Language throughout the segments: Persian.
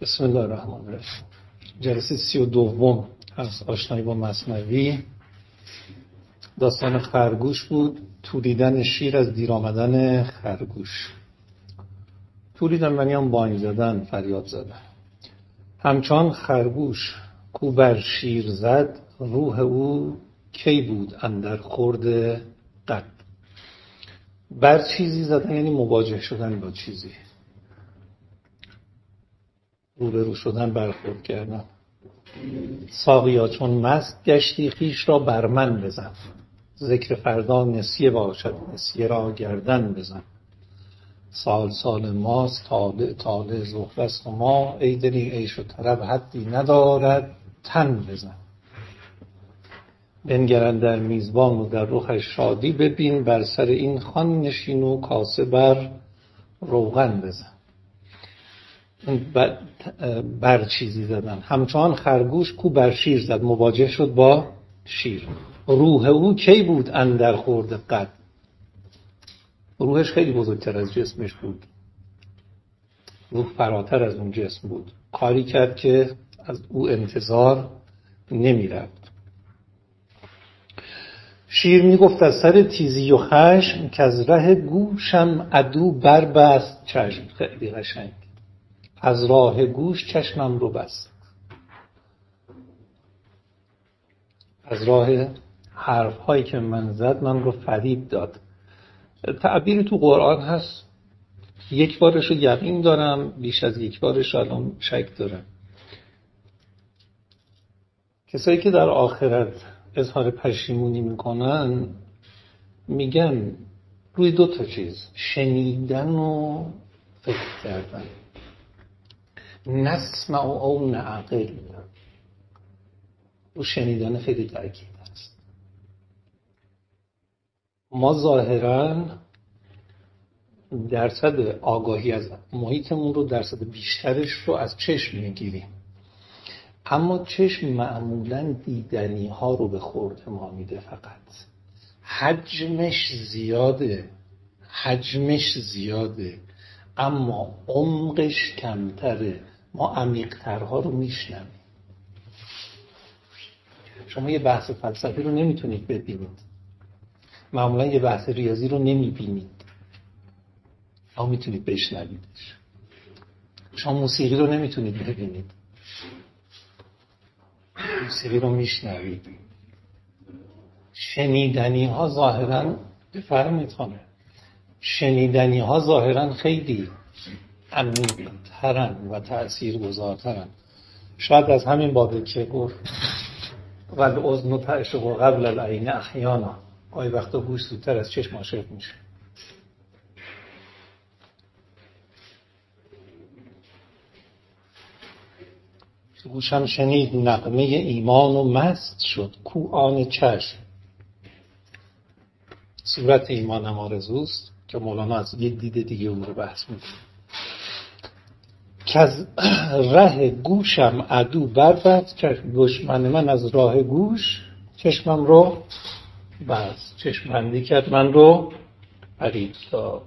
بسم الله الرحمن الرحیم. جلسه 32 از آشنایی با مثنوی. داستان خرگوش بود. تولیدن شیر از دیر آمدن خرگوش. تولیدن معنی هم بانگ زدن، فریاد زدن. همچون خرگوش کو بر شیر زد، روح او کی بود اندر خورد قد. بر چیزی زدن یعنی مواجه شدن با چیزی، روبرو شدن، برخورد کردن. ساقیا چون مست گشتی خویش را بر من بزن، ذکر فردا نسیه باشد نسیه را گردن بزن. سال سال ماست طالع طالع زهره است و ما، ای دلی عیش و طرب حدی ندارد تن بزن. بنگر اندر میزبان و در رخش شادی ببین، بر سر این خوان نشین و کاسه بر روغن بزن. بر چیزی زدن. همچنان خرگوش کو بر شیر زد، مواجه شد با شیر. روح او کی بود اندر خورد قد. روحش خیلی بزرگتر از جسمش بود، روح فراتر از اون جسم بود، کاری کرد که از او انتظار نمی رفت. شیر می گفت از سر تیزی و خشم، که از ره گوشم عدو بربست چشم. خیلی قشنگ. از راه گوش چشمم رو بست، از راه حرف هایی که من زد من رو فریب داد. تعبیری تو قرآن هست، یک بارش رو یقین دارم، بیش از یک بارش الان شک دارم. کسایی که در آخرت اظهار پشیمونی میکنن میگن روی دو تا چیز، شنیدن و فکر کردن. نسمع او نعقل، او شنیدن خیلی تأکید است. ما ظاهرا درصد آگاهی از محیطمون رو، درصد بیشترش رو از چشم میگیریم، اما چشم معمولا دیدنی ها رو به خورد ما میده. فقط حجمش زیاده اما عمقش کمتره. ما عمیق‌ترها رو میشنویم. شما یه بحث فلسفی رو نمیتونید ببینید، معمولا یه بحث ریاضی رو نمیبینید، اما میتونید بشنویدش. شما موسیقی رو نمیتونید ببینید، موسیقی رو میشنوید. شنیدنی ها ظاهرا بفرمایید خانم، شنیدنی ها ظاهرا خیلی عمیق‌ترن و تأثیرگذارترن. شاید از همین بابه که گفت والاذن تعشق قبل العین احیانا، گاهی وقتا گوش زودتر از چشم عاشق میشه. گوشم شنید نغمه ایمان و مست شد، کو آن چشم. صورت ایمان هم آرزوست که مولانا از یک دید دیگه اون رو بحث میکنه. که از ره گوشم عدو بربست چشم. دشمن من از راه گوش چشمم رو بست، چشم بندی کرد، من رو فریب داد.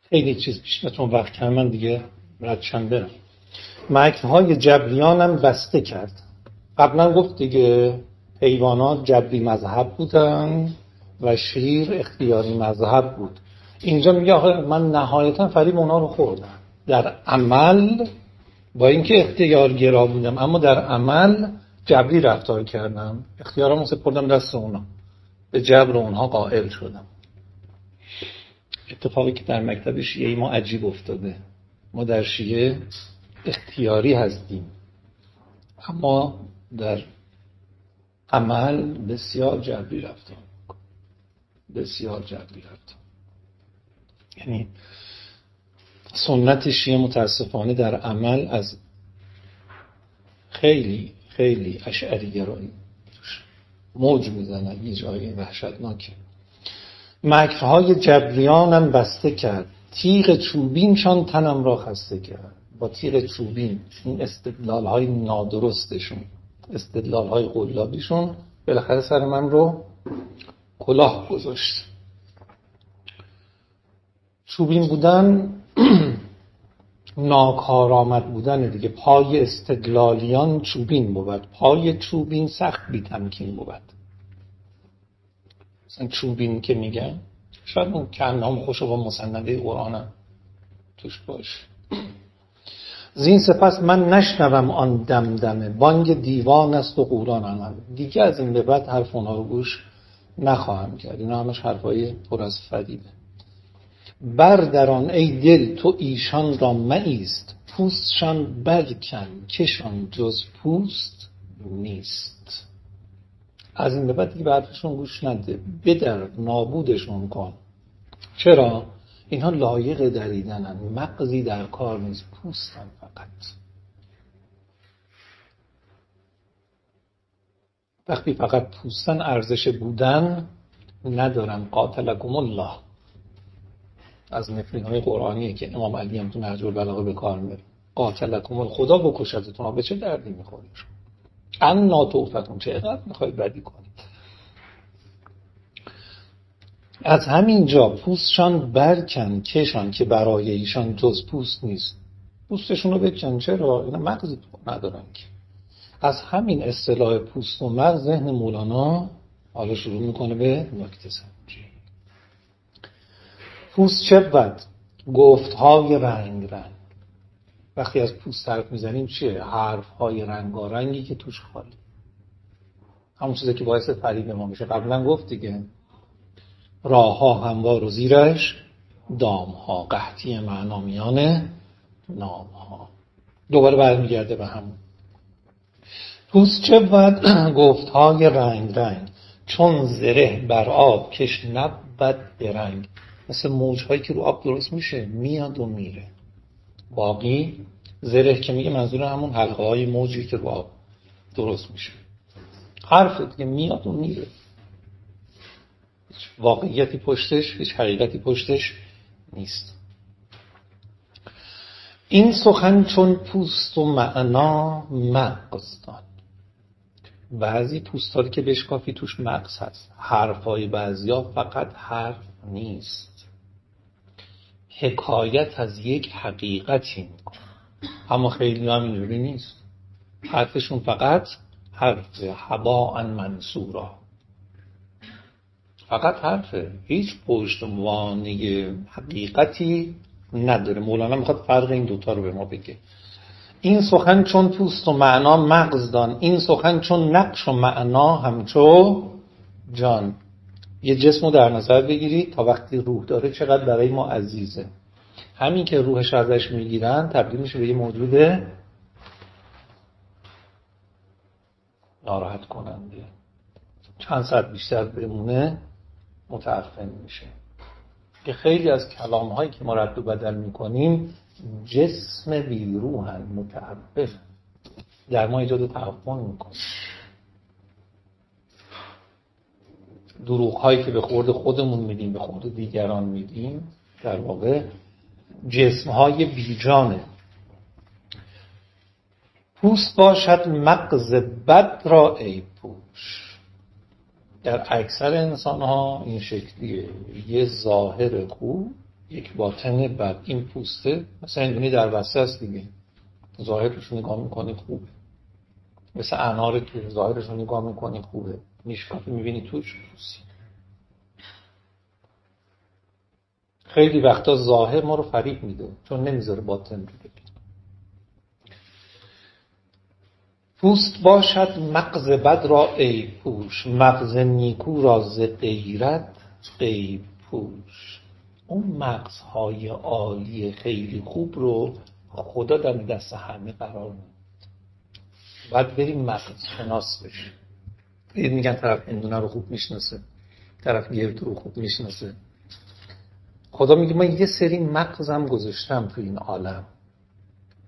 خیلی چیز پیشتون وقت کردم، من دیگه ردشم برم. مکنهای جبریانم بسته کرد. قبلا گفت دیگه حیوانات جبری مذهب بودن و شیر اختیاری مذهب بود. اینجا میگه آخه من نهایتا فریب اونا رو خوردم. در عمل با اینکه اختیارگرا بودم، اما در عمل جبری رفتار کردم، اختیارامو سپردم دست اونا، به جبر اونها قائل شدم. اتفاقی که در مکتب شیعه ما عجیب افتاده. ما در شیعه اختیاری هستیم، اما در عمل بسیار جبری رفتار میکنیم، بسیار جبری رفتار. یعنی سنت شیعه متاسفانه در عمل از خیلی خیلی اشعری گرایی موج میزنن، یه جایی وحشتناکه. مکرهای جبریانم بسته کرد، تیغ چوبینشان تنم را خسته کرد. با تیغ چوبین، این استدلال‌های نادرستشون، استدلال‌های قلابیشون بالاخره سر من رو کلاه گذاشت. چوبین بودن ناکارآمد بودن دیگه. پای استدلالیان چوبین بود، پای چوبین سخت بی تمکین بود. مثلا چوبین که میگن شاید اون کنام خوشو با مسنده قرآن توش باش. زین سپس من نشنوم آن دمدمه، بانگ دیوان است و قوران عمل. دیگه از این به بعد حرف اونها رو گوش نخواهم کرد، اینا همش حرفای پر از فریبه. بردران ای دل تو ایشان را مایست، پوستشان برکن کشان جز پوست نیست. از این به بعد دیگه به حرفشون گوش نده، بدر نابودشون کن. چرا؟ اینها لایق دریدنن، مغزی در کار نیست، پوستن فقط. وقتی فقط پوستن ارزش بودن ندارن. قاتلکم الله از نفرین‌های قرآنیه که امام علی هم تو نهج البلاغه به کار میبره. قاتلکم خدا بکشتتون، به چه دردی میخورید؟ انا توفتون، چقدر میخواید بدی کنید؟ از همین جا پوستشان برکن کشان که برای ایشان جز پوست نیست. پوستشون رو بکن. چرا؟ اینا مغزی ندارن که. از همین اصطلاح پوست و مغز ذهن مولانا حالا شروع میکنه به نکته سنجی. پوست چه بود؟ گفتهای رنگ رنگ. وقتی از پوست حرف میزنیم چیه؟ حرفهای رنگارنگی که توش خالی، همون چیزی که باعث فریب ما میشه. قبلا گفت دیگه، راه ها هموار و زیرش دام ها، قحطی معنا میان نام ها. دوباره برمیگرده به همون. پوست چه بود؟ گفتهای رنگ رنگ، چون زره بر آب کش نبود درنگ. مثل موجهایی که رو آب درست میشه، میاد و میره. باقی زره که میگه منظور همون حلقه های موجی که رو آب درست میشه. حرف دیگه میاد و میره، هیچ واقعیتی پشتش، هیچ حقیقتی پشتش نیست. این سخن چون پوست و معنا مغز دان. بعضی پوست‌ها که بشکافی توش مغز هست. حرفای بعضیا فقط حرف نیست، حکایت از یک حقیقتی میکن. اما خیلی هم اینجوری نیست، حرفشون فقط حرف، هباء منصورا، فقط حرفه، هیچ پشتوانه حقیقتی نداره. مولانا میخواد فرق این دوتا رو به ما بگه. این سخن چون پوست و معنا مغز دان، این سخن چون نقش و معنا همچو جان. یه جسم رو در نظر بگیرید تا وقتی روح داره چقدر برای ما عزیزه. همین که روحش ازش میگیرن تبدیل میشه به یه موجود ناراحت کننده. چند ساعت بیشتر بمونه متعفن میشه. که خیلی از کلام هایی که ما رد و بدل میکنیم جسم بیروحن، متعفن، در ما ایجاد تعفن میکنه. دروغ هایی که به خورد خودمون میدیم، به خورد دیگران میدیم، در واقع جسم های بیجانه. پوست باشد مغز بد را ای پوش. در اکثر انسان ها این شکلیه، یه ظاهر خوب یک باطن بد. این پوسته مثلا این در وسط است دیگه، ظاهرش رو نگاه میکنی خوبه، مثل انار که ظاهرش رو نگاه میکنی خوبه، میشکافی میبینی توش پوستی. خیلی وقتا ظاهر ما رو فریب میده چون نمیذاره باطن رو ببین. پوست باشد مغز بد را عیب پوش، مغز نیکو را ز غیرت عیب پوش. اون مغزهای عالی خیلی خوب رو خدا در دست همه قرار میده. باید بریم مغز شناس بشیم. میگن طرف هندونه رو خوب میشناسه، طرف گردو رو خوب میشناسه. خدا میگه من یه سری مغزم گذاشتم تو این عالم،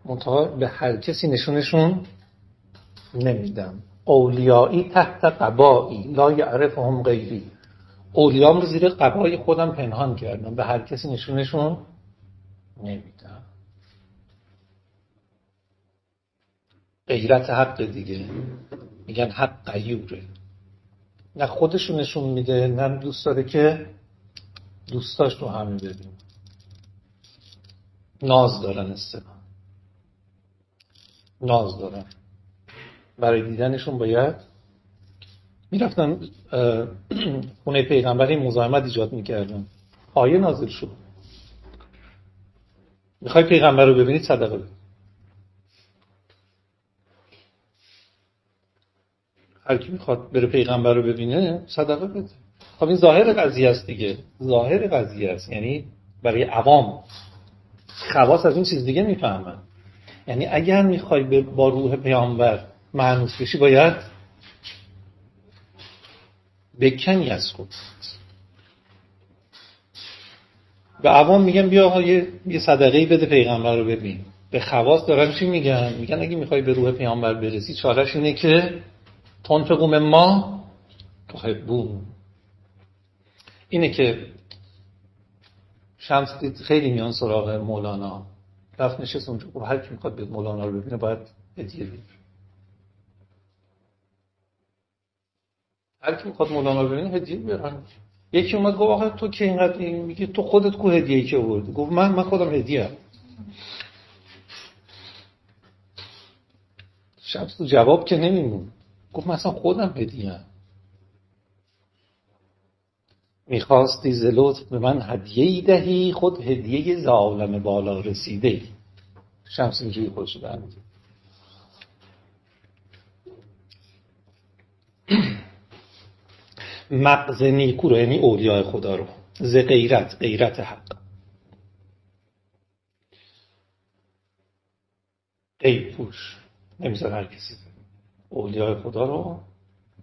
منتها به هر کسی نشونشون نمیدم. اولیایی تحت قبایی لا یعرفهم غیری. اولیام رو زیر قبای خودم پنهان کردم، به هر کسی نشونشون نمیدم. غیرت حق دیگه، میگن حق غیوره. نه خودشو نشون میده، نه دوست داره که دوستاش رو همه ببین. ناز دارن، ناز دارن. برای دیدنشون باید میرفتن خونه پیغمبری مزاحمت ایجاد میکردن. آیه نازل شد میخوای پیغمبر رو ببینید صدقه بده. هر کی میخواد بره پیغمبر رو ببینه صدقه بده. خب این ظاهر قضیه است دیگه، ظاهر قضیه است. یعنی برای عوام، خواص از این چیز دیگه میفهمن. یعنی اگر میخوای با روح پیامبر مانوس بشی باید بکنی از خود. به عوام میگن بیا یه صدقه‌ای بده پیغمبر رو ببین. به خواص دارن چی میگن؟ میگن اگه میخوای به روح پیامبر برسی چارهش اینه که تنفقوا مما تحبون. اینه که شمس دید خیلی میان سراغ مولانا، رفت نشست اونجا. خب هر کی میخواد به مولانا رو ببینه باید هدیه بده. هر کی میخواد مولانا رو ببینه هدیه بیارن. یکی اومد گفت آخه تو که اینقدر میگی، تو خودت کو هدیه‌ای که آوردی؟ گفت من خودم هدیه‌ام. شمس تو جواب که نمیمون، گفت من اصلا خودم هدیه‌ام. میخواستی ز لطف به من هدیه‌ای دهی، خود هدیه ز عالم بالا رسیده. شمس اینجوری خودشو برمی‌داره. مغز نیکو رو، یعنی اولیاء خدا رو، ز غیرت حق، غیب پوش، نمیذاره هر کسی. اولیاء خدا رو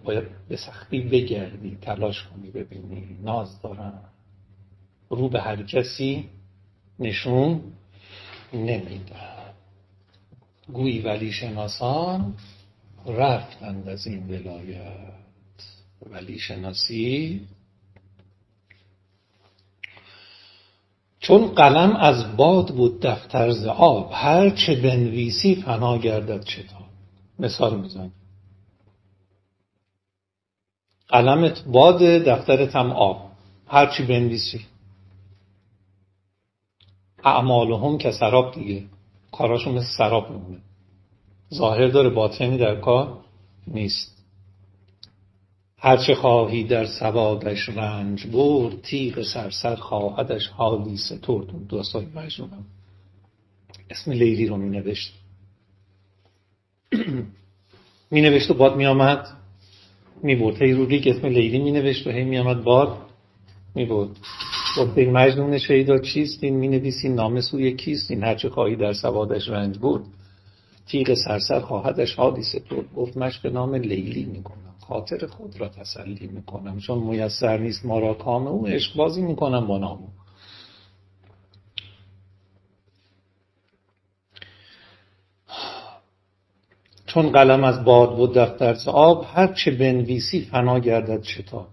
باید به سختی بگردی، تلاش کنی ببینی. ناز دارن، رو به هر کسی نشون نمیدن. گویی ولی شناسان رفتند از این ولایت. ولی شناسی چون قلم از باد بود دفتر ز آب، هر چه بنویسی فنا گردد چتاب. مثال میزنم، قلمت باد، دفترت هم آب، هر چی بنویسی. اعمالهم که سراب دیگه، کاراشون مثل سراب میمونه، ظاهر داره باطنی در کار نیست. هرچه خواهی در سوادش رنج برد، تیغ سرسر خواهدش حالی سترد. دوستای مجنونم اسم لیلی رو می نوشت و باد می آمد می برد. هی رو ریگ اسم لیلی می نوشت و هی می آمد باد می برد. گفته مجنون شیدا چیستین؟ می نویسین نامه سوی کیستین؟ هرچه خواهی در سوادش رنج برد، تیغ سرسر خواهدش حالی سترد. گفت مشق نام لیلی می کنم، خاطر خود را تسلی می کنم، چون میسر نیست ما را کام او، عشق بازی می کنم با نام او. چون قلم از باد بود دفتر ز آب، هر چه بنویسی فنا گردد شتاب.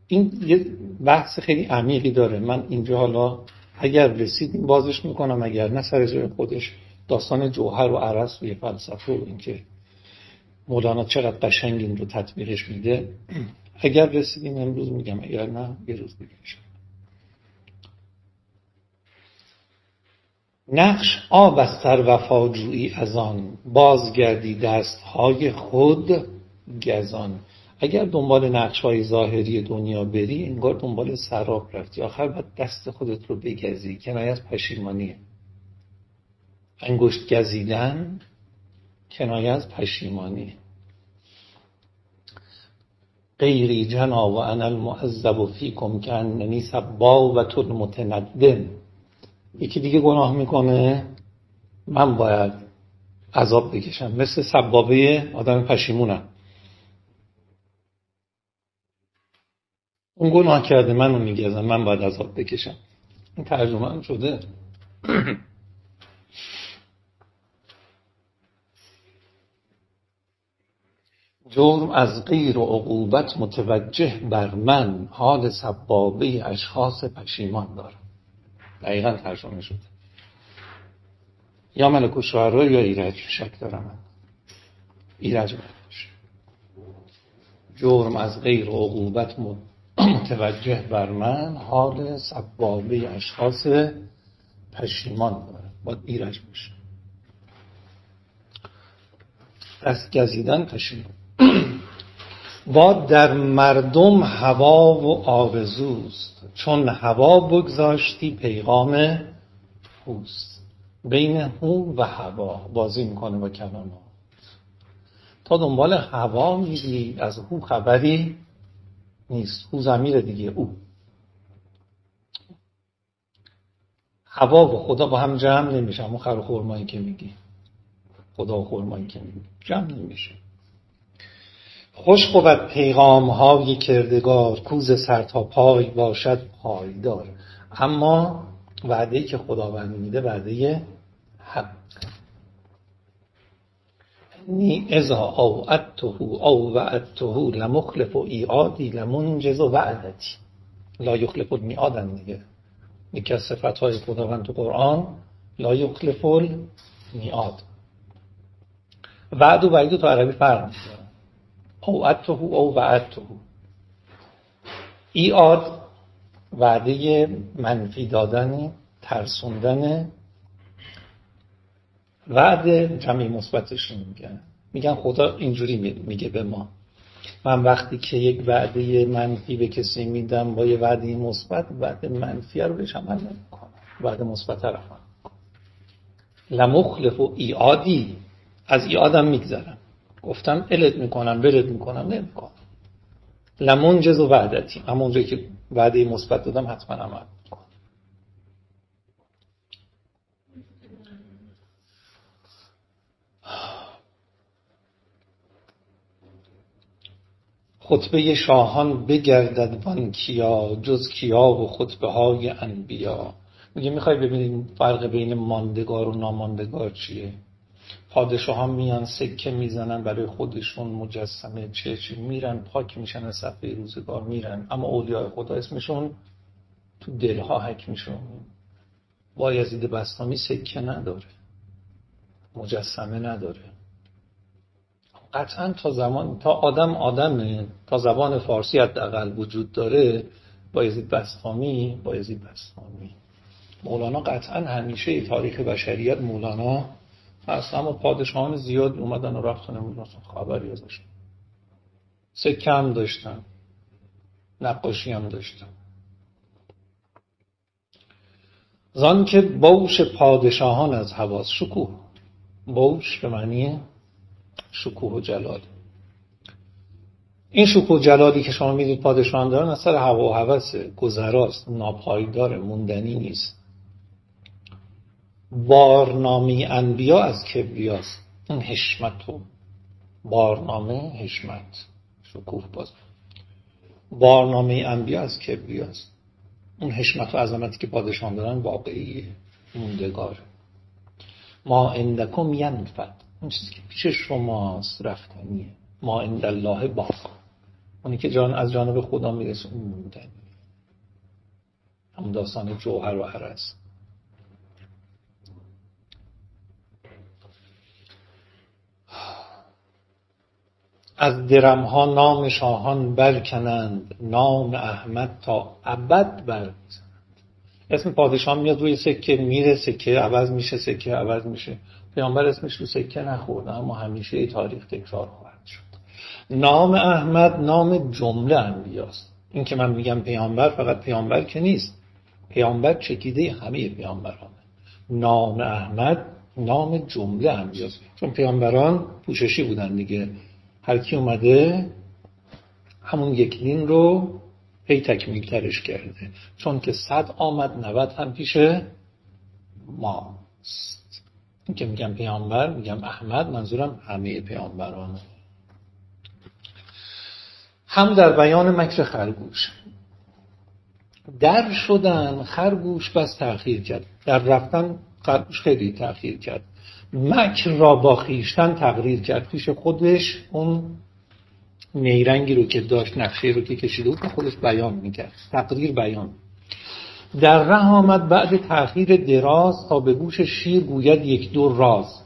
این یه بحث خیلی عمیقی داره. من اینجا حالا اگر رسیدیم بازش میکنم، اگر نه سر جای خودش. داستان جوهر و عرس و یه فلسفه و اینکه مولانا چقدر قشنگ این رو تطبیقش میده. اگر رسیدیم امروز میگم، اگر نه یه روز دیگه میشه. نقش آب از تر وفاجویی از آن، بازگردی دستهای خود گزان. اگر دنبال نقش‌های ظاهری دنیا بری، انگار دنبال سراب رفتی. آخر باید دست خودت رو بگزی. کنایه از پشیمانیه. انگشت گزیدن کنایه از پشیمانی. غیری جنا و انا المعذب فیکم کاننی سبابة متندم. یکی دیگه گناه میکنه، من باید عذاب بکشم، مثل سبابه آدم پشیمونم. اون گناه کرده، منو میگزم، من باید عذاب بکشم. این ترجمه هم شده. جرم از غیر و عقوبت متوجه بر من، حال سبابه اشخاص پشیمان دارم. دقیقا ترجمه شده. یا ملک الشعراء یا ایرج، شک دارم من. ایرج ملکش. جرم از غیر عقوبت متوجه بر من، حال سبابه اشخاص پشیمان داره. باید ایرج باشه. دست گزیدن پشیمان. با در مردم هوا و آرزوست، چون هوا بگذاشتی پیغام هوست. بین هو و هوا بازی میکنه با کلمه. تا دنبال هوا میری، از هو خبری نیست. هو ضمیر دیگه او. هوا و خدا با هم جمع نمیشه. همون خر و خرمایی که میگی، خدا و خرمایی که میگی جمع نمیشه. خوش بود پیغام های کردگار، کوز سر تا پای باشد پایدار. اما وعده‌ای که خداوند میده وعده حق. نی اذا اوعدته او وعدته لمخلف ایعادی لمنجز وعدتی. لا یخلف المیعاد دیگه. یکی از صفت‌های خداوند تو قرآن لا یخلف المیعاد. وعد و وعید تو عربی فرق می‌کنه. اوعدته او وعدته. ایعاد وعده منفی دادن، ترسوندن. وعده جمعی مثبتش میگن خدا اینجوری میگه به ما، من وقتی که یک وعده منفی به کسی میدم با یه وعده مثبت، وعده منفی رو بهش عمل نمیکنم، وعده مثبت رو عمل میکنم. لمخلف و ایعادی، از ایعادم میگذرم، گفتم الت میکنم برد میکنم نمیکنم. لمنجز و وعدتی، همون جایی که وعده مثبت دادم حتما عمل میکنم. خطبه شاهان بگردد وان کیا، جز کیا و خطبه های انبیا. میگه میخوای ببینید فرق بین ماندگار و ناماندگار چیه؟ پادشاهان میان سکه میزنن برای خودشون، مجسمه چه میرن پاک میشن از صفحه روزگار میرن، اما اولیاء خدا اسمشون تو دلها حک میشون. بایزید بسطامی سکه نداره، مجسمه نداره. قطعا تا زمان تا آدمه، تا زبان فارسی حداقل وجود داره، بایزید بسطامی. مولانا قطعا همیشه تاریخ بشریت مولانا هست، اما پادشاهان زیاد اومدن و رفتن، نمیدونم خبری ازش. سکه هم داشتن، نقاشی هم داشتن. زان که بوش پادشاهان از حواس، شکوه، بوش به معنی شکوه و جلال. این شکوه و جلالی که شما میدید پادشاهان دارن از سر هوا و هوسه، گذراست، ناپایدار، موندنی نیست. بارنامه انبیا از کبریاست. این حشمت و بارنامه حشمت شکوه باز. بارنامه انبیا از کبریاست. اون حشمت و عظمتی که پادشاهان دارن واقعیه، موندگار. ما عندکم ینفد، اون چیزی که پیش شماست رفتنیه. ما عند الله باق، اونی که از جانب خدا میرسه اون موندنیه. همون داستان جوهر و عرض. از درمها نام شاهان برکنند، نام احمد تا ابد برمیزنند. اسم پادشاه میاد روی سکه، میره سکه عوض میشه، سکه عوض میشه. پیامبر اسمش رو سکه نخورده، اما همیشه تاریخ تکرار خواهد شد. نام احمد نام جمله انبیاست. این که من میگم پیامبر فقط پیامبر که نیست، پیامبر چکیده همه پیامبرانه. نام احمد نام جمله انبیاست، چون پیامبران پوششی بودن دیگه. هر کی اومده همون یک دین رو هی تکمیل ترش کرده، چون که 100 آمد 90 هم پیش ماست. این که میگم پیامبر، میگم احمد، منظورم همه پیامبرانه. هم در بیان مکر خرگوش. در شدن خرگوش بس تأخیر کرد، در رفتن خرگوش خیلی تأخیر کرد. مکر را با خیشتن تقریر کرد، پیش خودش اون نیرنگی رو که داشت، نقشه رو که کشیده بود خودش بیان میکرد، تقریر بیان. در ره آمد بعد تأخیر دراز، تا به گوش شیر گوید یک دو راز.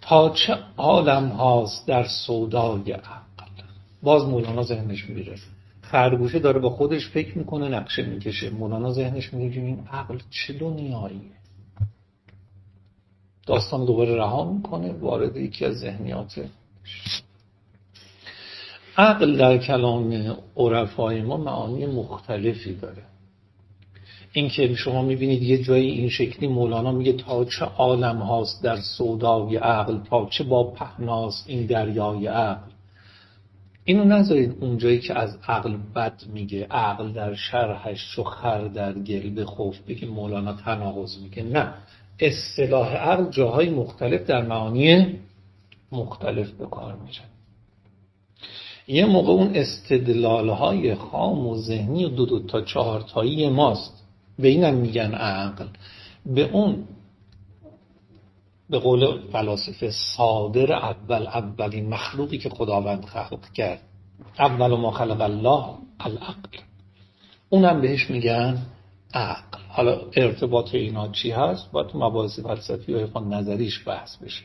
تا چه عالم هاست در سودای عقل، باز مولانا ذهنش میره خرگوشه داره با خودش فکر میکنه، نقشه میکشه. مولانا ذهنش میگه این عقل چه دنیاییه. داستان دوباره رها میکنه، وارد یکی از ذهنیات. عقل در کلام عرفای ما معانی مختلفی داره. این که شما میبینید یه جایی این شکلی مولانا میگه تا چه عالم هاست در سودای عقل، تا چه با پهناست این دریای عقل. اینو نذارید اونجایی که از عقل بد میگه، عقل در شرحش چو خر در گل بخفت، بگه مولانا تناقض میگه. نه، اصطلاح عقل جاهای مختلف در معانی مختلف به کار میره. یه موقع اون استدلالهای خام و ذهنی و دو تا 4 تایی ماست، به اینم میگن عقل. به اون به قول فلاسفه صادر اولین مخلوقی که خداوند خلق کرد، اول ما خلق الله العقل، اونم بهش میگن عقل. حالا ارتباط اینا چی هست باید تو مباحث فلسفی و عرفان نظریش بحث بشه.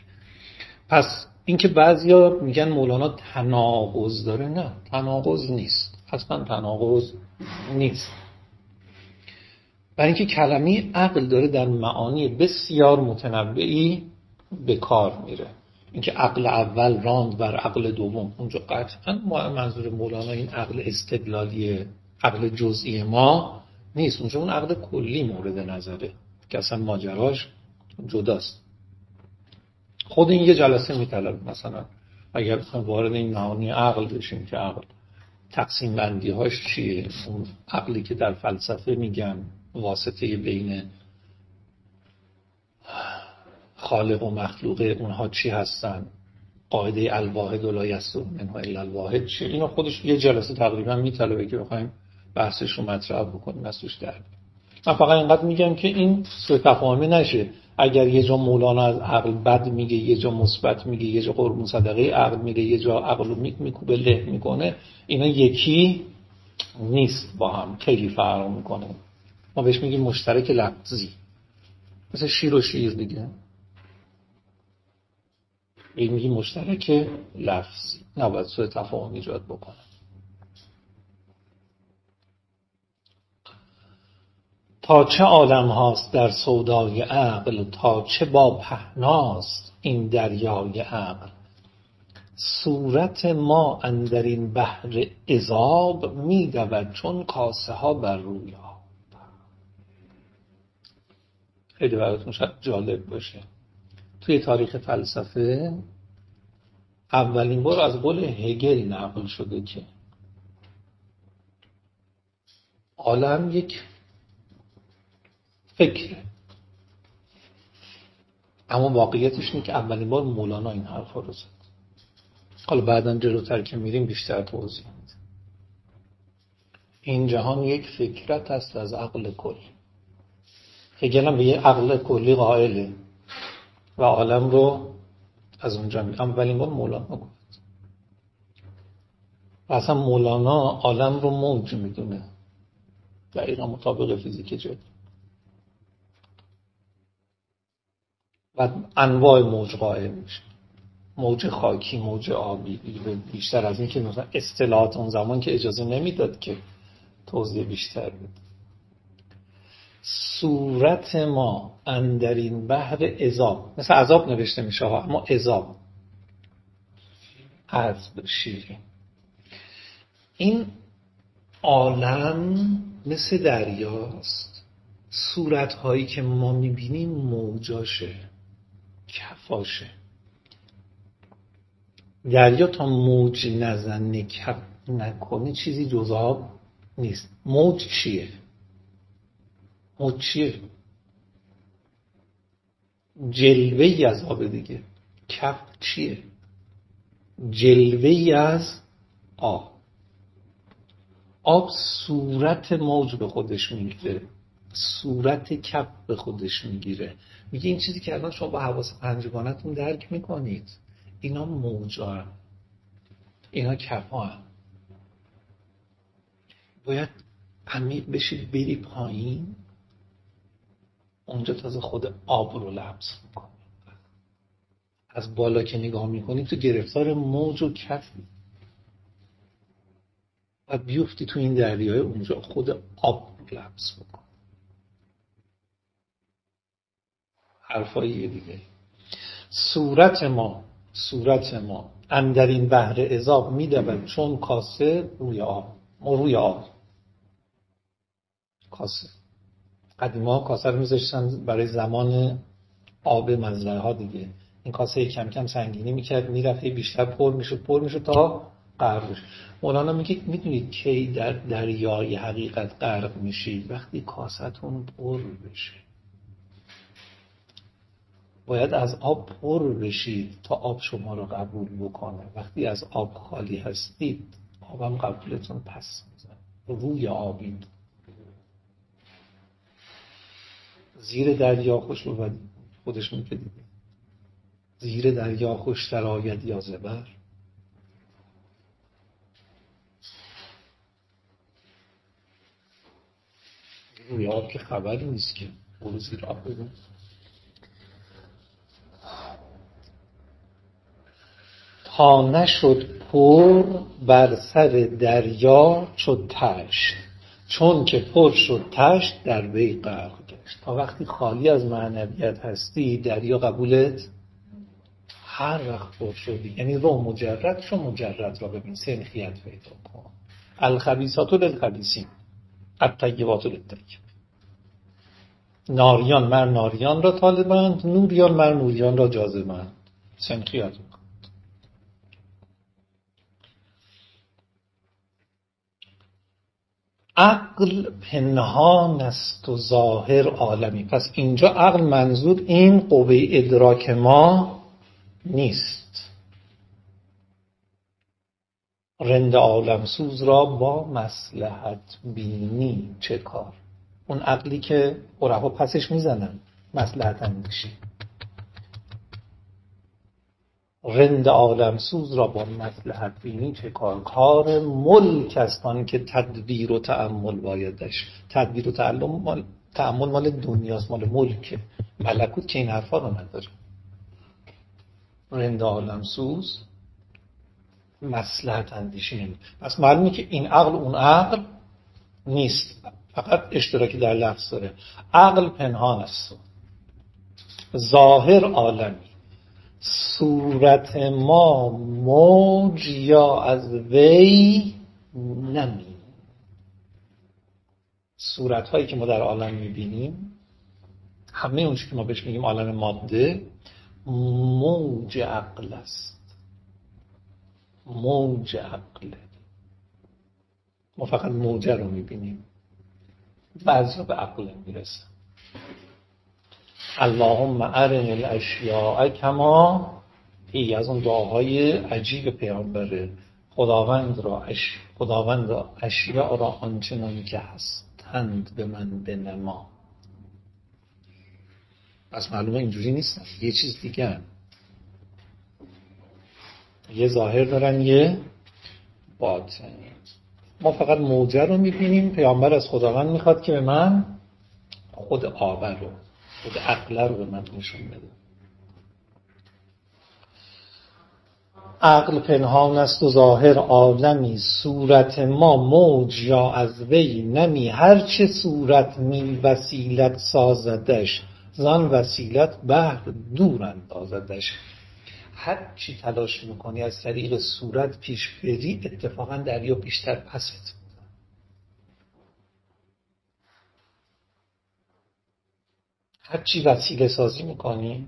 پس اینکه بعضیا میگن مولانا تناقض داره، نه، تناقض نیست، اصلا تناقض نیست. برای اینکه کلمه عقل داره در معانی بسیار متنوعی به کار میره. اینکه عقل اول راند بر عقل دوم، اونجا قطعا منظور مولانا این عقل استدلالی، عقل جزئی ما نیست، اونجا اون عقل کلی مورد نظره که اصلا ماجراش جداست. خود این یه جلسه میطلبه. مثلا اگر بخوایم وارد این معانی عقل بشیم که عقل تقسیم بندی هاش چیه، اون عقلی که در فلسفه میگن واسطه بین خالق و مخلوق، اونها چی هستن، قاعده الواحد لا یصدر منها الا الواحد چیه، اینا خودش یه جلسه تقریبا میطلبه که بخوایم بحثش رو مطرح بکنیم از توش در. من فقط اینقدر میگم که این سوء تفاهمی نشه. اگر یه جا مولانا از عقل بد میگه، یه جا مثبت میگه، یه جا قربون صدقه عقل میگه، یه جا عقل رو میکوبه له میکنه، اینا یکی نیست، با هم خیلی فرق میکنه. ما بهش میگیم مشترک لفظی، مثل شیر و شیر دیگه. این میگیم مشترک لفظی، نباید سوء تفاهم ایجاد بکنه. تا چه عالم هاست در سودای عقل، تا چه با پهناست این دریای عقل. صورت ما اندر این بحر عذاب، می دود چون کاسه ها بر روی آب. خیلی براتون شاید جالب باشه. توی تاریخ فلسفه اولین بار از قول هگل نقل شده که عالم یک فکره، اما واقعیتش اینه که اولین بار مولانا این حرفا رو زد. حالا بعداً جلوتر که میریم بیشتر توضیح میده. این جهان یک فکرت است از عقل کلی. هگل هم به یه عقل کلی قائله و عالم رو از اونجا اولین بار مولانا گفت. و اصلا مولانا عالم رو موج میدونه، دقیقا مطابق فیزیک جدی. و انواع موج قائل میشه، موج خاکی، موج آبی، بیشتر از این که مثلا اصطلاحات اون زمان که اجازه نمیداد که توضیح بیشتر بده. صورت ما اندرین بحر عذاب، مثل عذاب نوشته میشه ها، اما عذاب از شیرین. این عالم مثل دریاست، صورتهایی که ما میبینیم موجاشه، کفاشه. دریا تا موج نزنه، کف نکنه، چیزی جز آب نیست. موج چیه؟ موج چیه؟ جلوه‌ای از آب دیگه. کف چیه؟ جلوه‌ای از آب. آب صورت موج به خودش میگیره، صورت کف به خودش میگیره. میگه این چیزی که الان شما با حواس پنجگانتون درک میکنید، اینا موجا، اینا کفا هم. باید عمیق بشید بری پایین، اونجا تازه خود آب رو لمس میکنی. از بالا که نگاه میکنی تو گرفتار موج و کفی. باید بیفتی تو این دریای اونجا خود آب لمس بکن. حرفایی دیگه. صورت ما اندر این بحر عذاب میدود چون کاسه روی آب کاسه. قدیما کاسه رو میذاشتن برای زمان آب مزرعه ها دیگه. این کاسه کم کم سنگینی میکرد، میرفت بیشتر پر میشد تا غرق بشه. مولانا میگه میدونید کی در دریای حقیقت غرق میشید؟ وقتی کاستون پر بشه. باید از آب پر بشید تا آب شما رو قبول بکنه. وقتی از آب خالی هستید آبم قبولتون پس میزنه. روی آبید. زیر دریا خوش بود. خودش میگه دیگه زیر دریا خوش تر آید یا زبر. روی آب که خبری نیست که برو زیر آب ببین. تا نشد پر بر سر دریا چو تشت، چون که پر شد تشت در وی غرق گشت. تا وقتی خالی از معنویت هستی دریا قبولت هر وقت پر شدی، یعنی رو مجرد شو، مجرد را ببین، سنخیت پیدا کن. الخبیثات للخبیثین الطیبات للطیبین. ناریان مر ناریان را طالبند، نوریان مر نوریان را جاذبند. سنخیت کن. عقل پنهان است و ظاهر عالمی. پس اینجا عقل منظور این قوه ادراک ما نیست. رند عالم سوز را با مصلحت بینی چه کار؟ اون عقلی که عرفا پسش میزنن مصلحت اندیشی. رند عالم سوز را با مصلحت بینی چه کار؟ کار ملک است آن که تدبیر و تأمل بایدش. تدبیر و تأمل مال دنیاست، مال ملک. ملکوت که این حرفا رو نداره. رند عالم سوز مصلحت اندیشی نمی. پس معلومه که این عقل اون عقل نیست، فقط اشتراکی در لفظ داره. عقل پنهان است، ظاهر عالمی. صورت ما موج یا از وی نمی. صورت هایی که ما در عالم میبینیم، همه اون چیزی که ما بهش میگیم عالم ماده، موج عقل است. موج عقله. ما فقط موجه رو میبینیم، بعضی به عقل میرسه. اللهم ارنی الاشیاء کما هی. از اون دعاهای عجیب پیامبره. خداوند اشیاء را آنچنانی که هستند به من بنما. پس معلومه اینجوری نیستن، یه چیز دیگه، یه ظاهر دارن یه باطن. ما فقط موجه رو میبینیم. پیامبر از خداوند میخواد که به من خود آب رو، خود عقل رو به من نشون بده. عقل پنهان است و ظاهر عالمی. صورت ما موج یا از وی نمی. هر چه صورت می وسیلت سازدش، زان وسیلت بحر دور اندازدش. هر چی تلاش میکنی از طریق صورت پیش بری، اتفاقا دریا بیشتر پست. هر چی وسیله سازی میکنی،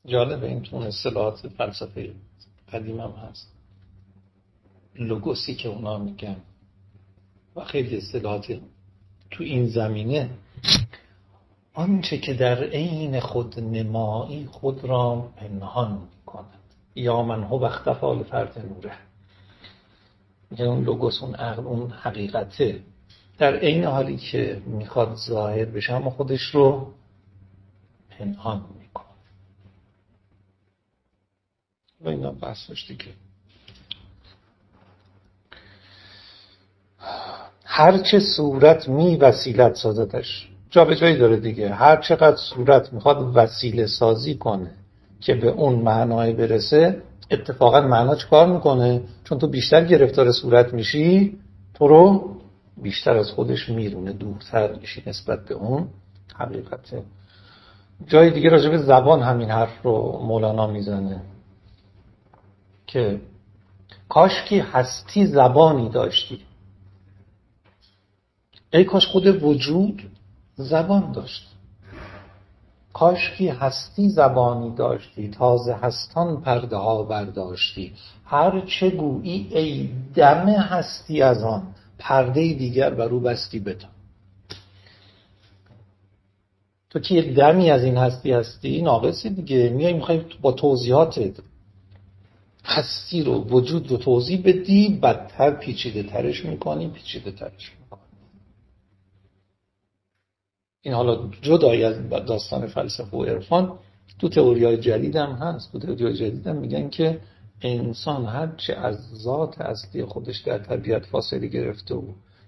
جالبه این تو اصطلاحات فلسفه قدیم هم هست، لوگوسی که اونا میگن و خیلی اصطلاحات تو این زمینه، آنچه که در عین خود نمایی خود را پنهان میکند. یا من هو اختفى لفرط نوره. میگن اون لوگوس، اون عقل، اون حقیقته، در عین حالی که میخواد ظاهر بشه اما خودش رو پنهان میکنه. و اینا بحثش دیگه. هرچه صورت می وسیلت سازدش، جا به جایی داره دیگه. هر چقدر صورت میخواد وسیله سازی کنه که به اون معنای برسه، اتفاقا معنا چیکار میکنه؟ چون تو بیشتر گرفتار صورت میشی، تو رو بیشتر از خودش میرونه، دورتر میشی نسبت به اون حقیقته. جای دیگه راجع به زبان همین حرف رو مولانا میزنه که کاش که هستی زبانی داشتی. ای کاش خود وجود زبان داشت. کاش که هستی زبانی داشتی، تازه هستان پرده ها برداشتی. هر چه گویی ای دم هستی از آن، پرده دیگر بر او بستی بدان. تو که یه دمی از این هستی ناقصی دیگه. میخوای با توضیحات هستی رو، وجود رو توضیح بدی، بدتر پیچیده ترش میکنی. این حالا جدای از داستان فلسفه و عرفان، تو تئوری‌های جدید هم هست. تو تئوری‌های جدید هم میگن که انسان هرچه از ذات اصلی خودش در طبیعت فاصله گرفته و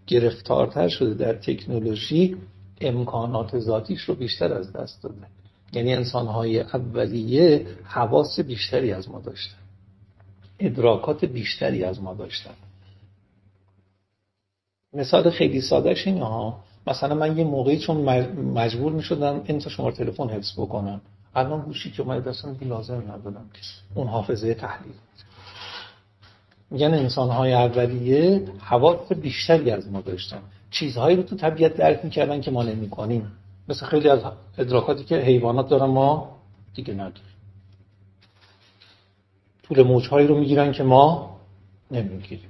گرفتارتر شده در تکنولوژی، امکانات ذاتیش رو بیشتر از دست داده. یعنی انسان‌های اولیه حواس بیشتری از ما داشتن، ادراکات بیشتری از ما داشتن. مثال خیلی سادهش اینه ها، مثلا من یه موقعی چون مجبور میشدم این تا شماره تلفن حفظ بکنم، الان گوشی که اومده دستم دیگه لازم ندارم که اون حافظه تحلیل. میگن انسان‌های اولیه حواس بیشتری از ما داشتن، چیزهایی رو تو طبیعت درک میکردن که ما نمی‌کنیم، مثل خیلی از ادراکاتی که حیوانات دارن ما دیگه نداریم. طول موج‌هایی رو میگیرن که ما نمیگیریم.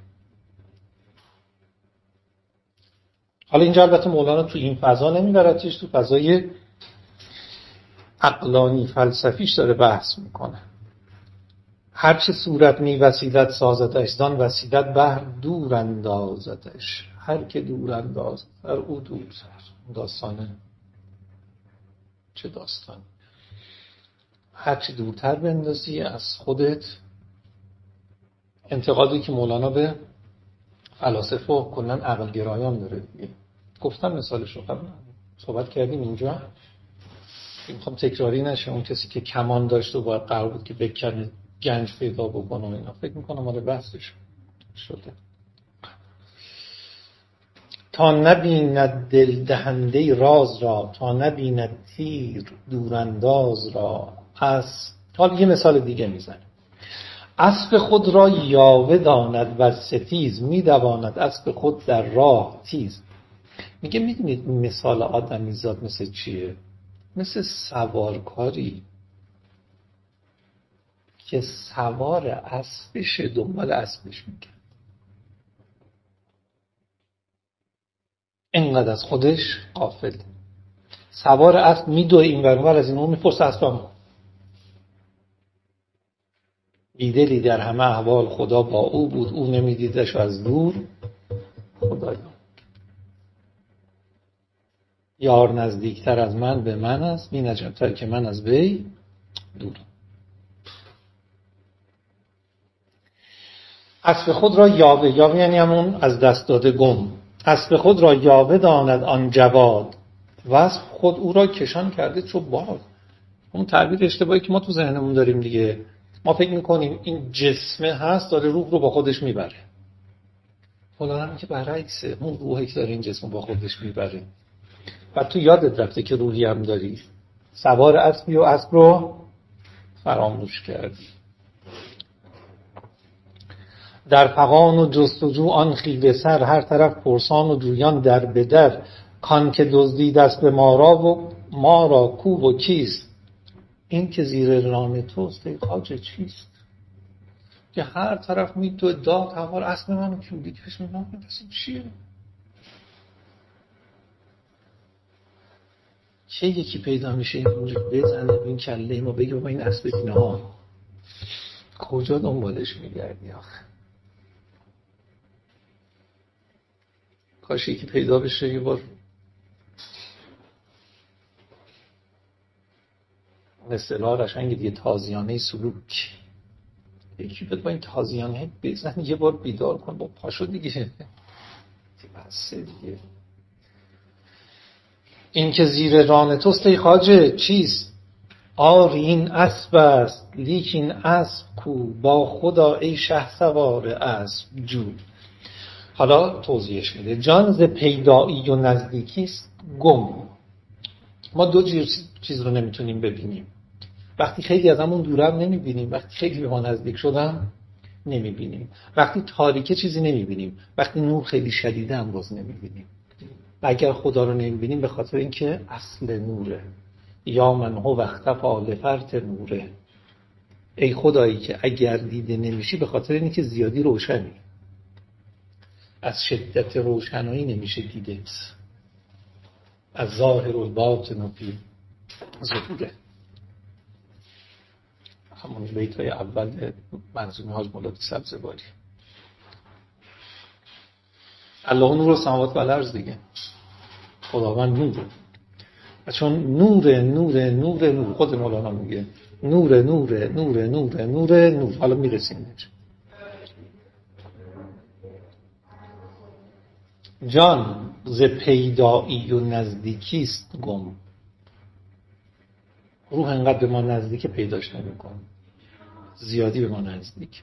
حالا اینجا البته مولانا تو این فضا نمیبردش، تو فضای عقلانی فلسفیش داره بحث میکنه. هرچه صورت می وسیلت سازدش، زان وسیلت بهر دور اندازدش. هر که دور انداز بر او دورتر. داستانه چه داستان؟ هرچی دورتر بندازی از خودت. انتقادی که مولانا به فلاسفه و کلا عقل گرایان داره دیگه. گفتم مثالش رو قبل صحبت کردیم اینجا، میخوام تکراری نشه. اون کسی که کمان داشت و باید قرار بود که بکنه گنج پیدا بکنه و اینا، فکر میکنم آره بحثش شده. تا نبیند دل دهنده راز را، تا نبیند تیر دورانداز را. حالا یه مثال دیگه میزنه. اسب خود را یاوه داند و ستیز، میدواند اسب خود در راه تیز. میگه میدونید مثال آدمیزاد مثل چیه؟ مثل سوارکاری که سوار اسبش دنبال اسبش میگه، اینقدر از خودش غافل. سوار اسب میدوه این ور اون، از این اون میپرسه اسبم بیدلی در همه احوال خدا با او بود، او نمیدیدش از دور خدایا. یار نزدیکتر از من به من است، بی نجمتر که من از وی دور. اسب خود را یاوه یعنی همون از دست داده گم. اسب خود را یاوه داند آن جواد، و اسب خود او را کشان کرده چو باد. اون تعبیر اشتباهی که ما تو ذهنمون داریم دیگه. ما فکر میکنیم این جسمه هست داره روح رو با خودش میبره، حالا هم که برعکسه، اون روحی که داره این جسم با خودش میبره. و تو یادت رفته که روحی هم داری، سوار اسبی و اسب رو فراموش کردی. در فغان و جستجو آن خیره سر، هر طرف پرسان و جویان در بدر. کان که دزدید دست به ما را کو و کیست، این که زیر ران توست ای خواجه چیست. که هر طرف میدوه داد هوار اسب منو که بودی کش میدونم این چیه. چه یکی پیدا میشه این روش بزنه این کله ما بگه با این اسب دینه ها کجا دنبالش میگردی آخه. کاش یکی پیدا بشه یه بار اصطلاح قشنگ دیگه تازیانه سلوک، یکی با این تازیانه بزن یه بار بیدار کن با پاشو دیگه بسه دیگه. این که زیر ران توست ای خواجه چیست، آری این اسب است لیک این اسب کو، با خدا ای شهسوار اسب جو. حالا توضیحش میده. جان ز پیدایی و نزدیکی است گم. ما دو چیز رو نمیتونیم ببینیم. وقتی خیلی از همون دورم نمیبینیم، وقتی خیلی به ما نزدیک شدم نمیبینیم. وقتی تاریکه چیزی نمیبینیم، وقتی نور خیلی شدیده هم باز نمیبینیم. و اگر خدا رو نمیبینیم به خاطر اینکه اصل نوره. یا من هو اختفا لفرط نوره. ای خدایی که اگر دیده نمیشی به خاطر اینکه زیادی روشنی، از شدت روشنایی نمیشه دیدت. از ظاهر الباطن فی ظهوره. همون بیتای اول منظومه حاج مولا سبزواری. الله نور السماوات و الارض دیگه. خداوند نوره. و چون نور خود مولانا میگه نور. حالا میرسیم. جان ز پیدایی و نزدیکی است گم. روح انقدر به ما نزدیک پیداش نمی‌کنه، زیادی به ما نزدیک.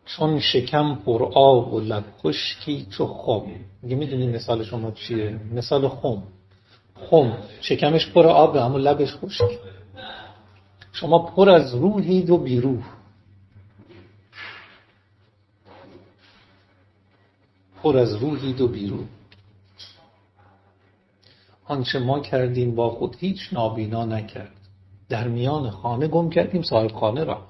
چون شکم پر آب و لب خشکی چو خم. میگه میدونی مثال شما چیه؟ مثال خم شکمش پر آب اما لبش خشک. شما پر از روحید و بیروح. پر از روحید و بیروح. آنچه ما کردیم با خود هیچ نابینا نکرد. در میان خانه گم کردیم صاحب خانه را.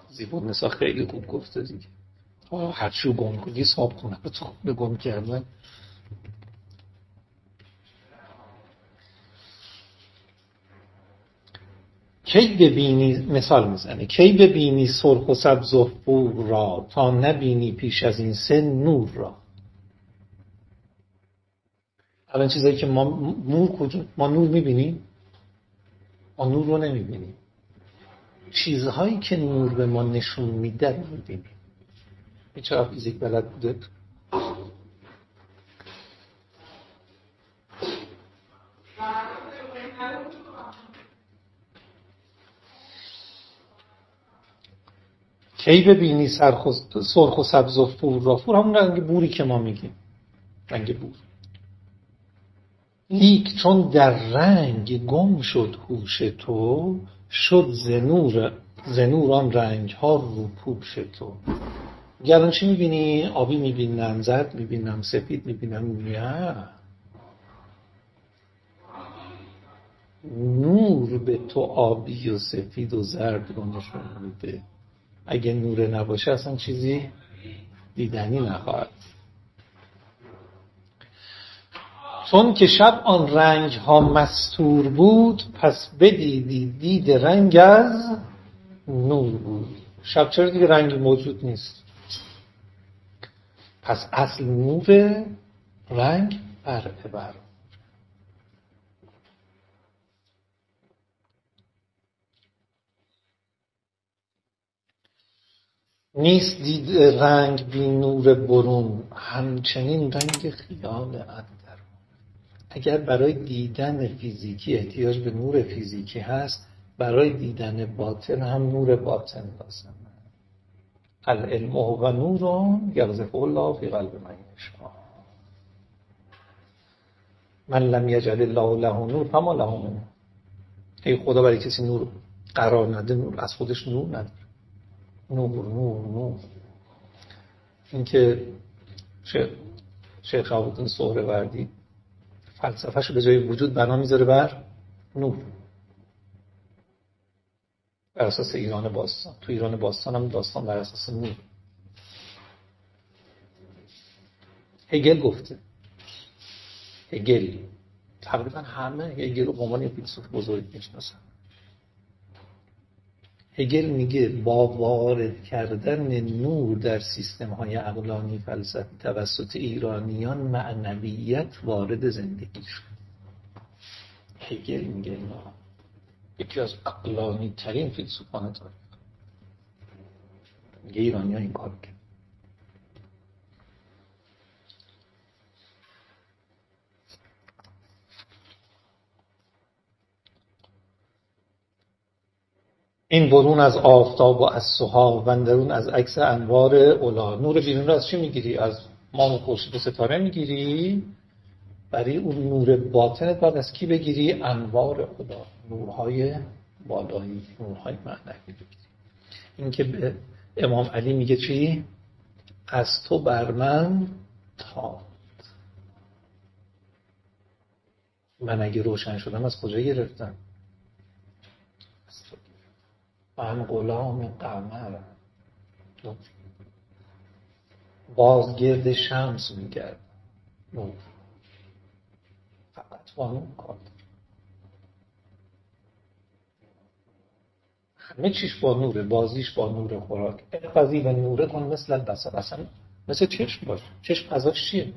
زیبون نسا خیلی خوب گفته دیگه. هرچی گم کنی صاحب خونه رو تو گم کردن. کی ببینی، مثال میزنه، کی ببینی سرخ و سبز و بور را، تا نبینی پیش از این سن نور را. الان چیزایی که ما نور کجا؟ ما نور میبینیم؟ ما نور رو نمیبینیم. چیزهایی که نور به ما نشون میده میبینیم. چرا فیزیک بلد بوده؟ کی ببینی سرخ و سبز و فور را. فور همون رنگ بوری که ما میگیم، رنگ بور. لیک چون در رنگ گم شد هوش تو، شد ز نور آن رنگ ها رو پوش تو. الان چی میبینی؟ آبی میبینم، زرد میبینم، سفید میبینم. نه، نور به تو آبی و سفید و زرد رو نشون میده. اگه نور نباشه اصلا چیزی دیدنی نخواهد. چون که شب آن رنگ ها مستور بود، پس بدیدی دید رنگ از نور بود. شب چرا دیگه رنگی موجود نیست؟ پس اصل نور رنگ بر نیست دید رنگ بی نور برون، همچنین رنگ خیال اندرون. اگر برای دیدن فیزیکی احتیاج به نور فیزیکی هست، برای دیدن باطن هم نور باطن لازمه. العلم هو نور یقذفه الله فی قلب من یشاء. من لم یجعل الله له نور فما له من نور. ای خدا برای کسی نور قرار نده، نور از خودش نور نداره. نور. این که شیخ شهاب‌الدین سهروردی فلسفه‌شو به جای وجود بنا میذاره بر نور، بر اساس ایران باستان. تو ایران باستان هم داستان بر اساس نور. هگل گفته، هگل تقریبا همه هگل رو به عنوان یک فیلسوف بزرگ میشناسن. هگل میگه با وارد کردن نور در سیستم های عقلانی فلسفی توسط ایرانیان معنویت وارد زندگی شد. هگل میگه یکی از عقلانی ترین فیلسوفان تاریخ. میگه ایرانی ها این کار کرد. این برون از آفتاب و از سها و اندرون از عکس انوار اولا. نور بیرون رو از چی میگیری؟ از ماه و خورشید و ستاره میگیری. برای اون نور باطنت باید از کی بگیری؟ انوار خدا، نورهای بالایی، نورهای معنوی بگیری. این که به امام علی میگه چی؟ از تو بر من تابد. من اگه روشن شدم از کجا گرفتم؟ از تو. من غلام قمر، باز گرد شمس میگرد، نور. فقط با نور کار، همه چیش با نوره، بازیش با نور. خوراک اقضی و نوره کن مثل البصر، اصلا مثل چشم باشه. چشم غذاش چیه؟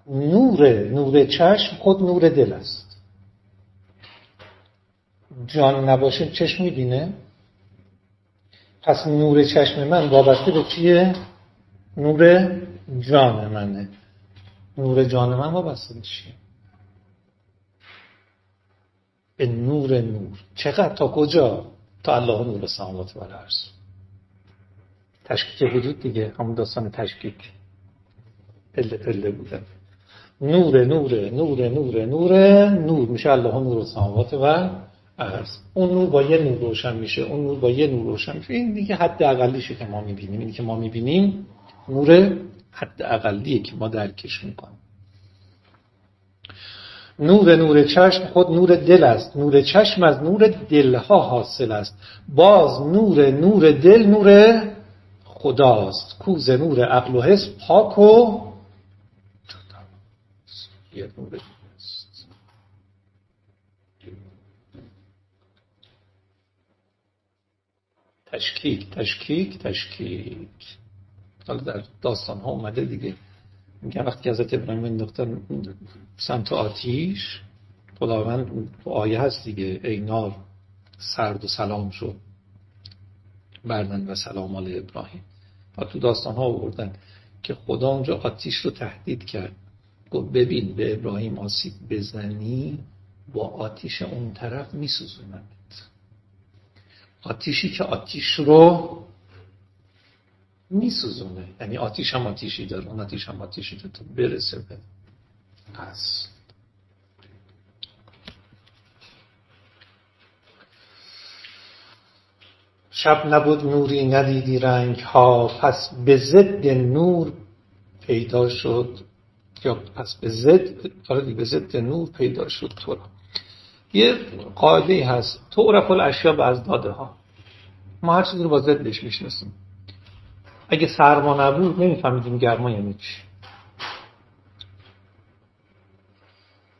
نور چشم خود نور دل است. جان نباشه چشم میبینه؟ پس نور چشم من وابسته به چیه؟ نور جان منه. نور جان من وابسته به چیه؟ به نور. چقدر؟ تا کجا؟ تا الله نور السماوات و الارض. تشکیک وجود دیگه، همون داستان تشکیک، پله پله بودن. نور میشه الله نور السماوات و الارض. اون نور با یه نور روشن میشه، اون نور با یه نور روشن میشه. این دیگه حد اقلیشه که ما میبینیم. اینی که ما میبینیم نور حد اقلیه که ما درکش میکنیم. نور چشم خود نور دل است. نور چشم از نور دلها حاصل است. باز نور دل نور خداست. کوز نور عقل و حس پاک و یه نور است. تشکیک. حالا در داستان ها اومده دیگه، میگن وقتی حضرت ابراهیم انداختن سمت آتیش، خداوند تو آیه هست دیگه، ای نار سرد و سلام شد بردن و سلام علی ابراهیم. و تو داستان ها آوردن که خدا اونجا آتیش رو تهدید کرد، گفت ببین به ابراهیم آسیب بزنی با آتیش اون طرف میسوزونند. آتیشی که آتیش رو میسوزونه، یعنی آتیش هم آتیشی داره، اون آتیش هم آتیشی داره تا برسه به پس. شب نبود نوری ندیدی رنگ ها، پس به ضد نور پیدا شد، یا پس به ضد نور پیدا شد تو را. یه قاعده هست، تعرف الاشیاء باضدادها. ما هر چیزی رو با ضدش میشناسیم. اگه سرما نبود نمیفهمیدیم گرما یعنی چی.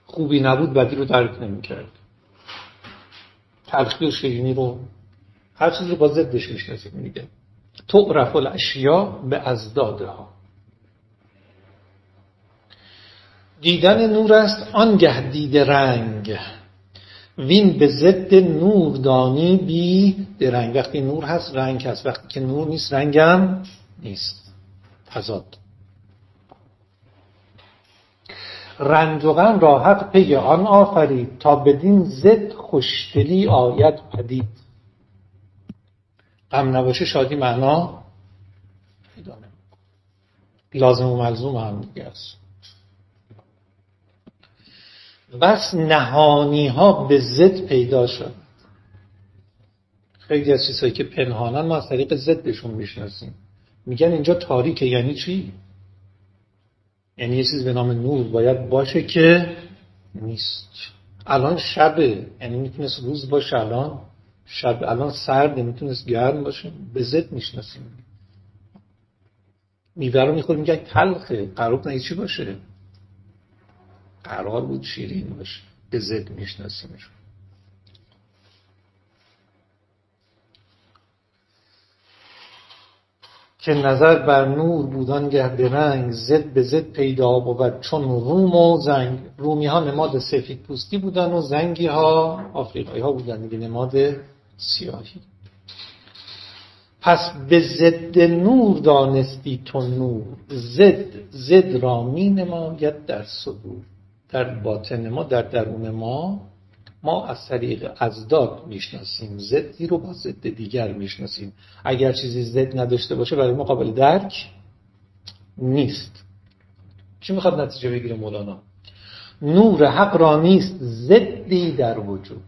خوبی نبود بدی رو درک نمی‌کرد. تلخی و شیرینی رو، هر چیزی رو با ضدش میشناسیم. میگه تعرف الاشیاء باضدادها. دیدن نور است آنگه دید رنگ، وین به ضد نور دانی بی درنگ. وقتی نور هست رنگ هست، وقتی که نور نیست رنگم نیست. تضاد. رنج و غم را حق پی آن آفرید، تا بدین ضد خوشدلی آید پدید. غم نباشه شادی معنا پیدا نمی‌کنه. لازم و ملزوم هم دیگه است. بس نهانی ها به ضد پیدا شد. خیلی از چیزهایی که پنهانن ما از طریق ضدشون میشناسیم. میگن اینجا تاریکه، یعنی چی؟ یعنی یه چیز به نام نور باید باشه که نیست. الان شبه، یعنی میتونست روز باشه، الان شب. الان سرده، میتونست گرم باشه. به ضد میشناسیم. میوه رو میخوریم میگن تلخه، قرار نه چی باشه، قرار بود شیرین باشه. به ضد میشناسیمش. که نظر بر نور بودن گه به رنگ، ضد به ضد پیدا بود چون روم و زنگ. رومی ها نماد سفید پوستی بودن و زنگی ها آفریقایی ها بودن دیگه، نماد سیاهی. پس به ضد نور دانستی تو نور، ضد را می نماید در صدور. در باطن ما، در درون ما از طریق اضداد میشناسیم، ضدی رو با ضد دیگر میشناسیم. اگر چیزی ضد نداشته باشه برای ما قابل درک نیست. چی میخواد نتیجه بگیره مولانا؟ نور حق را نیست ضدی در وجود.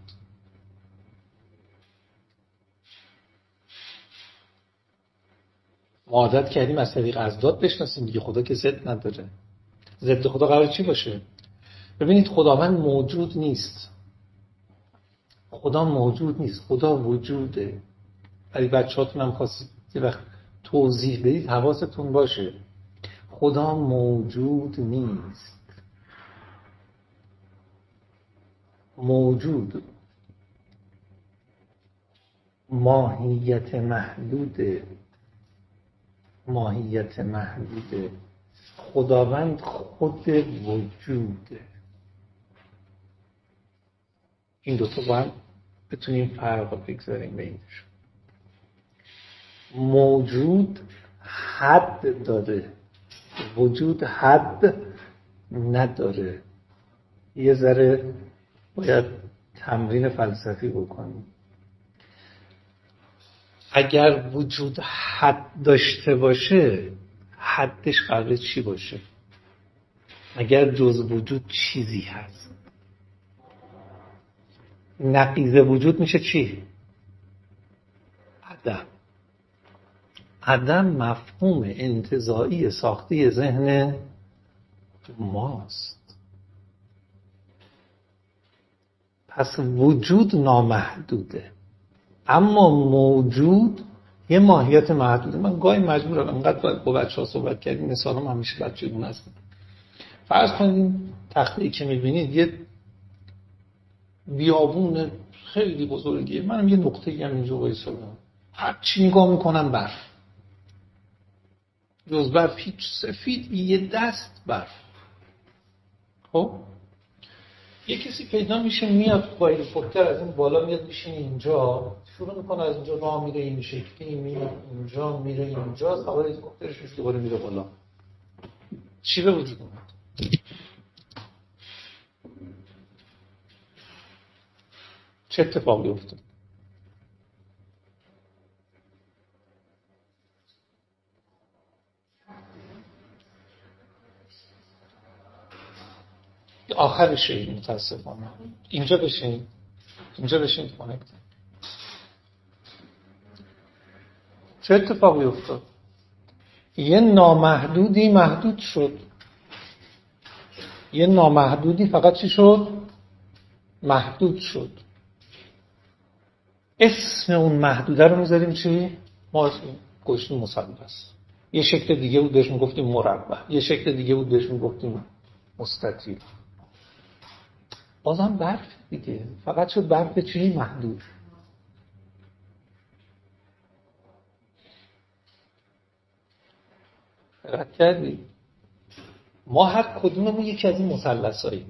ما عادت کردیم از طریق اضداد بشناسیم دیگه. خدا که ضد نداره. ضد خدا قرار چی باشه؟ ببینید خداوند موجود نیست. خدا موجود نیست، خدا وجوده. ولی بچه‌هاتون هم خواستید یه وقت توضیح بدید حواستون باشه. خدا موجود نیست. موجود ماهیت محدوده. ماهیت محدوده. خداوند خود وجوده. این دوتا با هم بتونیم فرق بگذاریم بینش. موجود حد داره، وجود حد نداره. یه ذره باید تمرین فلسفی بکنیم. اگر وجود حد داشته باشه حدش قراره چی باشه؟ اگر جز وجود چیزی هست، نقیض وجود میشه چی؟ عدم. عدم مفهوم انتزاعی ساختی ذهن ماست. پس وجود نامحدوده، اما موجود یه ماهیت محدوده. من گاهی مجبورم انقدر با بچه‌ها صحبت کردیم، مثلا همیشه بچه‌مون هستن. فرض کنید این تخته‌ای که می‌بینید یه بیابون خیلی بزرگیه. منم یه نقطه‌ای هم اینجا وایسادم. هر چی نگاه می‌کنم برف. جز برف هیچ، سفید یه دست برف. خب یه کسی پیدا میشه میاد با هلیکوپتر از این بالا میاد میشینه اینجا، شروع میکنه از اینجا راه میره این شکلی، میاد اینجا میره اینجا، سوار هلیکوپترش دوباره میره بالا. چی به وجود اومد؟ چه اتفاقی افتاد؟ آخرشه این متاسفانه. اینجا بشین، اینجا بشین کانکت. چه اتفاقی افتاد؟ یه نامحدودی محدود شد. یه نامحدودی فقط چی شد؟ محدود شد. اسم اون محدوده رو میذاریم چی؟ ما گوشتیم مثلث. یه شکل دیگه بود بهش میگفتیم مربع، یه شکل دیگه بود بهش میگفتیم مستطیل. بازم برف دیگه، فقط شد برف چی؟ محدود. رد کردی؟ ما هر کدوممون یکی از این مثلثایی.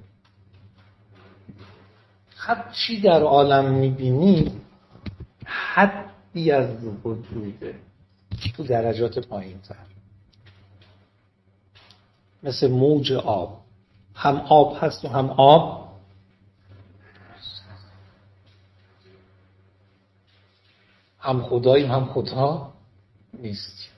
هر چی در عالم میبینی حدی از وجوده تو درجات پایین تر. مثل موج آب، هم آب هست و هم آب هم خداییم هم خدا نیست.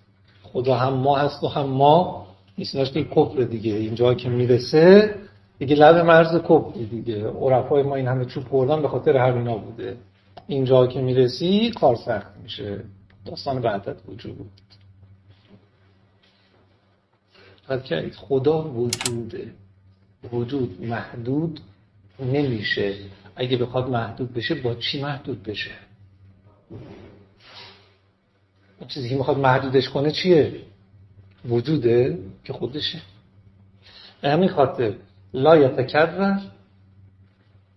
خدا هم ما هست و هم ما نیست. ناشته کفر دیگه. اینجا که میرسه دیگه لب مرز کفر دیگه. عرفای ما این همه چوب خوردن به خاطر همینا بوده. اینجا که میرسی کار سخت میشه. داستان وحدت وجود. حتی خدا وجوده. وجود محدود نمیشه. اگه بخواد محدود بشه با چی محدود بشه؟ اون چیزی که میخواد محدودش کنه چیه؟ وجوده که خودشه. به همین خاطر لا یتکرر،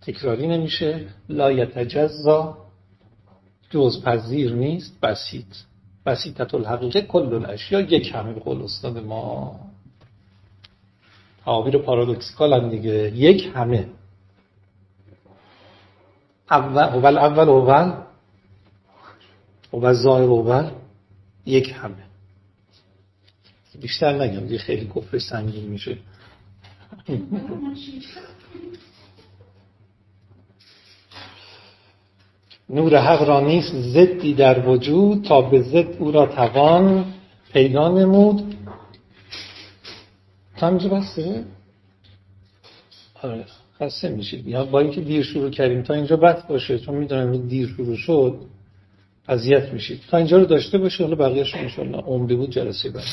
تکراری نمیشه، لا یتجزا، جزپذیر نیست، بسیط. بسیطت الحقیقه کل الاشیا، یک همه به قول استاد ما. تعابیر پارادوکسیکال هم دیگه. یک همه. اول اول اول اول ظاهر اول یک همه. بیشتر نگم دیگه خیلی کفر سنگین میشه. نور حق را نیست ضدی در وجود، تا به ضد او را توان پیدا نمود. تا اینجا بسته؟ آره خسته میشید یا با اینکه دیر شروع کردیم تا اینجا بس باشه، چون میدونم دیر شروع شد اذیت میشید. تا اینجا رو داشته باشه، حالا بقیه‌اش ان شاء الله عمری بود جلسه بعد.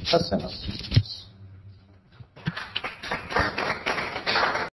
خسته نباشید.